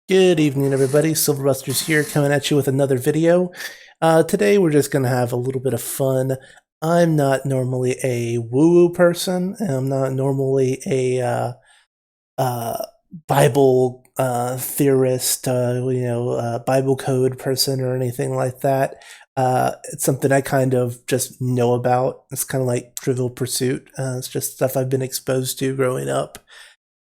Good evening, everybody. Silverbusters here, coming at you with another video. Today, we're just going to have a little bit of fun. I'm not normally a woo-woo person, and I'm not normally a uh, Bible theorist, Bible code person or anything like that. It's something I kind of just know about. It's kind of like Trivial Pursuit. It's just stuff I've been exposed to growing up.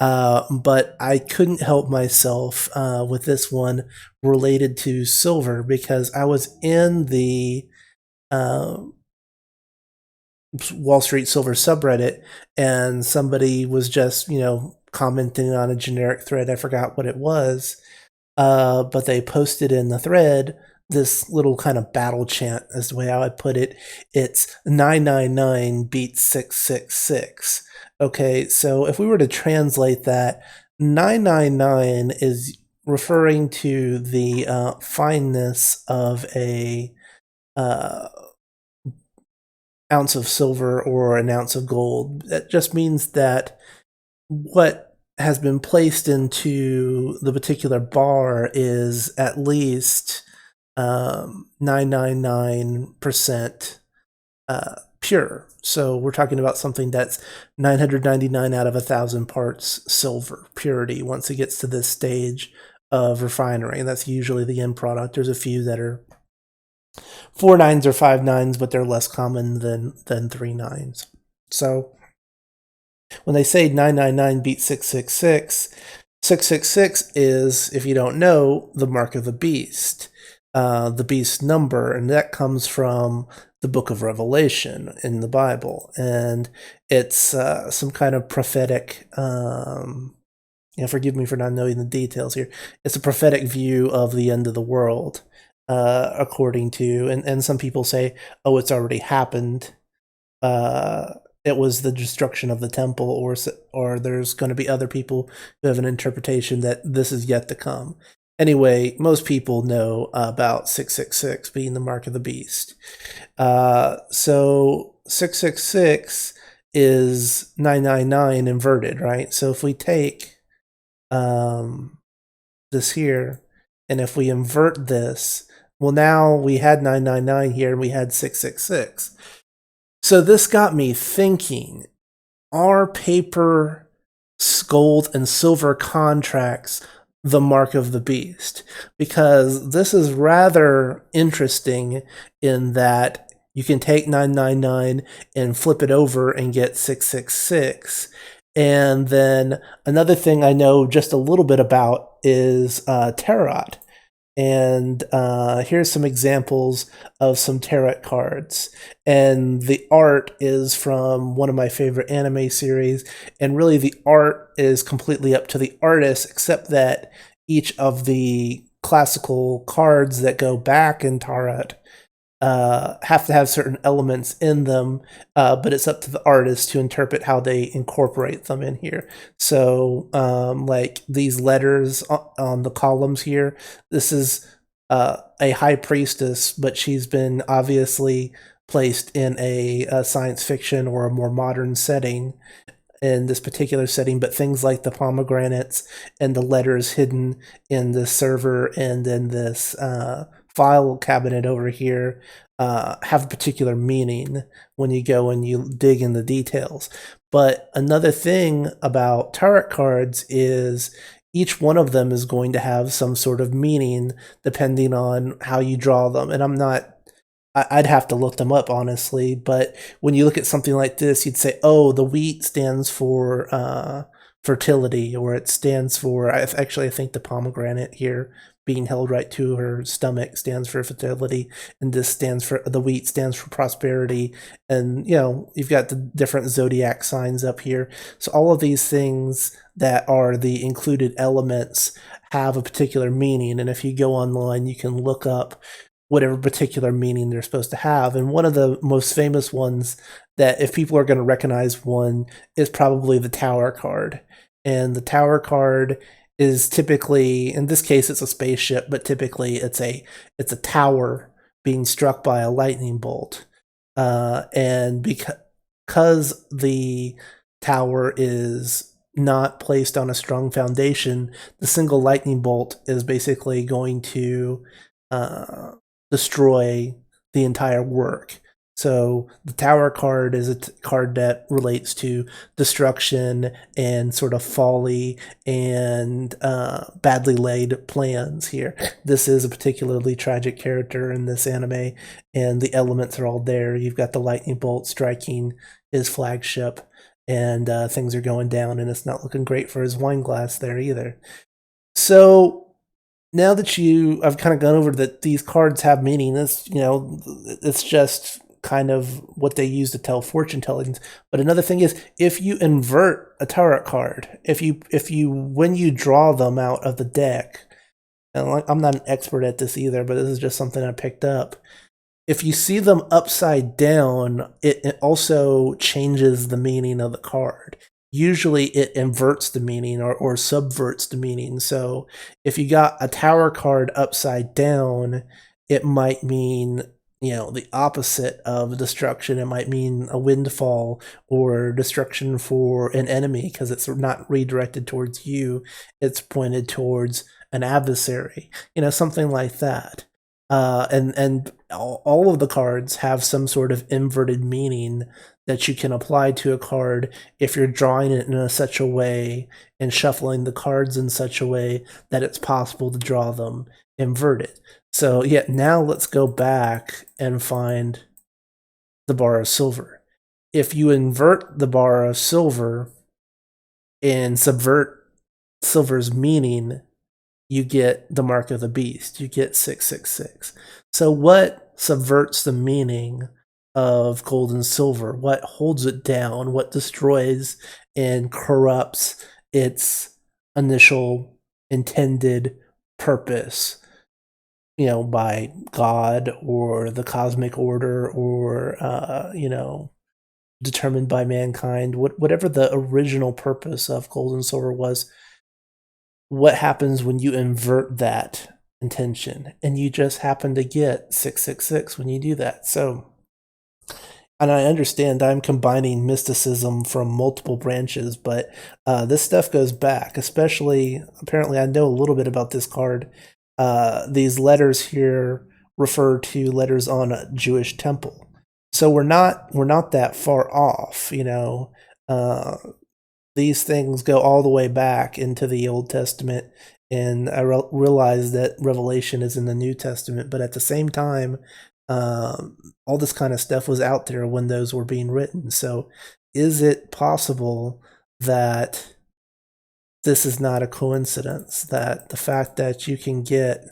But I couldn't help myself with this one related to silver because I was in the uh, Wall Street Silver subreddit and somebody was just, commenting on a generic thread. I forgot what it was, but they posted in the thread this little kind of battle chant, is the way I would put it. It's 999 beats 666. Okay, so if we were to translate that, 999 is referring to the fineness of a uh, ounce of silver or an ounce of gold. That just means that what has been placed into the particular bar is at least 999% pure. So we're talking about something that's 999 out of 1,000 parts silver purity once it gets to this stage of refinery. And that's usually the end product. There's a few that are 4 9s or 5 9s, but they're less common than 3 9s. So when they say 999 beats 666, 666 is, if you don't know, the mark of the beast, the beast number, and that comes from the book of Revelation in the Bible. And it's some kind of prophetic, forgive me for not knowing the details here. It's a prophetic view of the end of the world, according to, and some people say, oh, it's already happened. It was the destruction of the temple, or there's going to be other people who have an interpretation that this is yet to come. Anyway, most people know about 666 being the mark of the beast. So 666 is 999 inverted, right? So if we take this here, and if we invert this, well, now we had 999 here and we had 666. So this got me thinking, are paper, gold, and silver contracts the mark of the beast? Because this is rather interesting in that you can take 999 and flip it over and get 666. And then another thing I know just a little bit about is tarot. And here's some examples of some tarot cards. And the art is from one of my favorite anime series. And really, the art is completely up to the artist, except that each of the classical cards that go back in tarot have to have certain elements in them, but it's up to the artist to interpret how they incorporate them in here. So, like these letters on the columns here, this is a high priestess, but she's been obviously placed in a science fiction or a more modern setting in this particular setting, but things like the pomegranates and the letters hidden in the server and in this file cabinet over here have a particular meaning when you go and you dig in the details. But another thing about tarot cards is each one of them is going to have some sort of meaning depending on how you draw them. And I'm not I'd have to look them up, honestly. But when you look at something like this, you'd say, oh, the wheat stands for fertility, or it stands for, actually, I think the pomegranate here being held right to her stomach stands for fertility, and this stands for, the wheat stands for prosperity. And, you've got the different zodiac signs up here. So all of these things that are the included elements have a particular meaning. And if you go online, you can look up whatever particular meaning they're supposed to have. And one of the most famous ones that, if people are going to recognize one, is probably the Tower card. And the Tower card is typically, in this case, it's a spaceship, but typically it's a tower being struck by a lightning bolt. And because the tower is not placed on a strong foundation, the single lightning bolt is basically going to destroy the entire work. So the tower card is a card that relates to destruction and sort of folly and badly laid plans here. This is a particularly tragic character in this anime, and the elements are all there. You've got the lightning bolt striking his flagship, and things are going down, and it's not looking great for his wine glass there either. So now that I've kind of gone over that these cards have meaning. It's just kind of what they use to tell fortune tellings. But another thing is, if you invert a tarot card, if you when you draw them out of the deck, and I'm not an expert at this either, but this is just something I picked up. If you see them upside down, it also changes the meaning of the card. Usually it inverts the meaning or subverts the meaning. So if you got a tower card upside down, it might mean, the opposite of destruction. It might mean a windfall or destruction for an enemy because it's not redirected towards you. It's pointed towards an adversary, something like that. And all of the cards have some sort of inverted meaning that you can apply to a card if you're drawing it in such a way and shuffling the cards in such a way that it's possible to draw them inverted. So yeah, now let's go back and find the bar of silver. If you invert the bar of silver and subvert silver's meaning, you get the mark of the beast. You get 666. So what subverts the meaning of gold and silver? What holds it down? What destroys and corrupts its initial intended purpose, by God or the cosmic order or, determined by mankind, whatever the original purpose of gold and silver was. What happens when you invert that intention? And you just happen to get 666 when you do that. So, and I understand I'm combining mysticism from multiple branches, but this stuff goes back, especially, apparently I know a little bit about this card. These letters here refer to letters on a Jewish temple. So we're not that far off, these things go all the way back into the Old Testament, and I realize that Revelation is in the New Testament, but at the same time, all this kind of stuff was out there when those were being written. So is it possible that this is not a coincidence, that the fact that you can get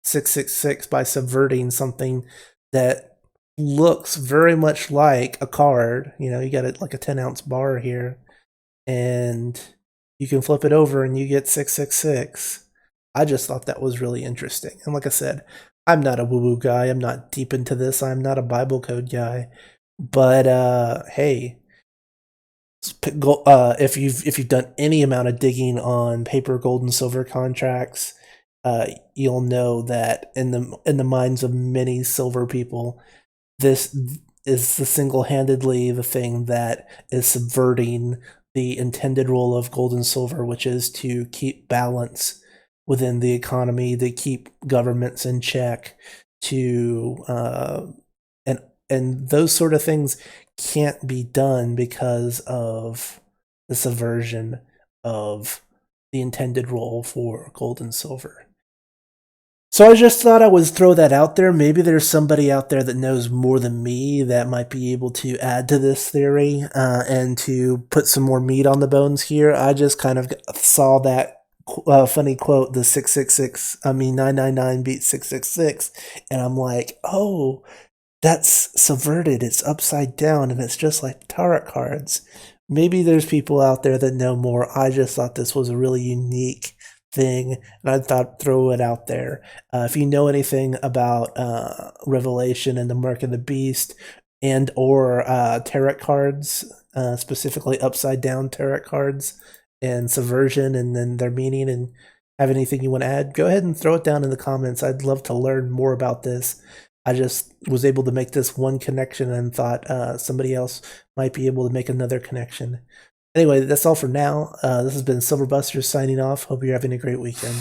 666 by subverting something that looks very much like a card, you got like a 10-ounce bar here, and you can flip it over and you get 666. I just thought that was really interesting. And like I said, I'm not a woo-woo guy. I'm not deep into this. I'm not a Bible code guy. But hey, if you've done any amount of digging on paper gold and silver contracts, you'll know that in the minds of many silver people, this is single-handedly the thing that is subverting the intended role of gold and silver, which is to keep balance within the economy, to keep governments in check, and those sort of things can't be done because of the subversion of the intended role for gold and silver. So I just thought I would throw that out there. Maybe there's somebody out there that knows more than me that might be able to add to this theory and to put some more meat on the bones here. I just kind of saw that funny quote, the 999 beats 666, and I'm like, oh, that's subverted. It's upside down, and it's just like tarot cards. Maybe there's people out there that know more. I just thought this was a really unique thing, and I thought throw it out there. If you know anything about Revelation and the Mark of the Beast and or tarot cards, specifically upside down tarot cards and subversion and then their meaning, and have anything you want to add, go ahead and throw it down in the comments. I'd love to learn more about this. I just was able to make this one connection and thought somebody else might be able to make another connection. Anyway, that's all for now. This has been Silverbusters signing off. Hope you're having a great weekend.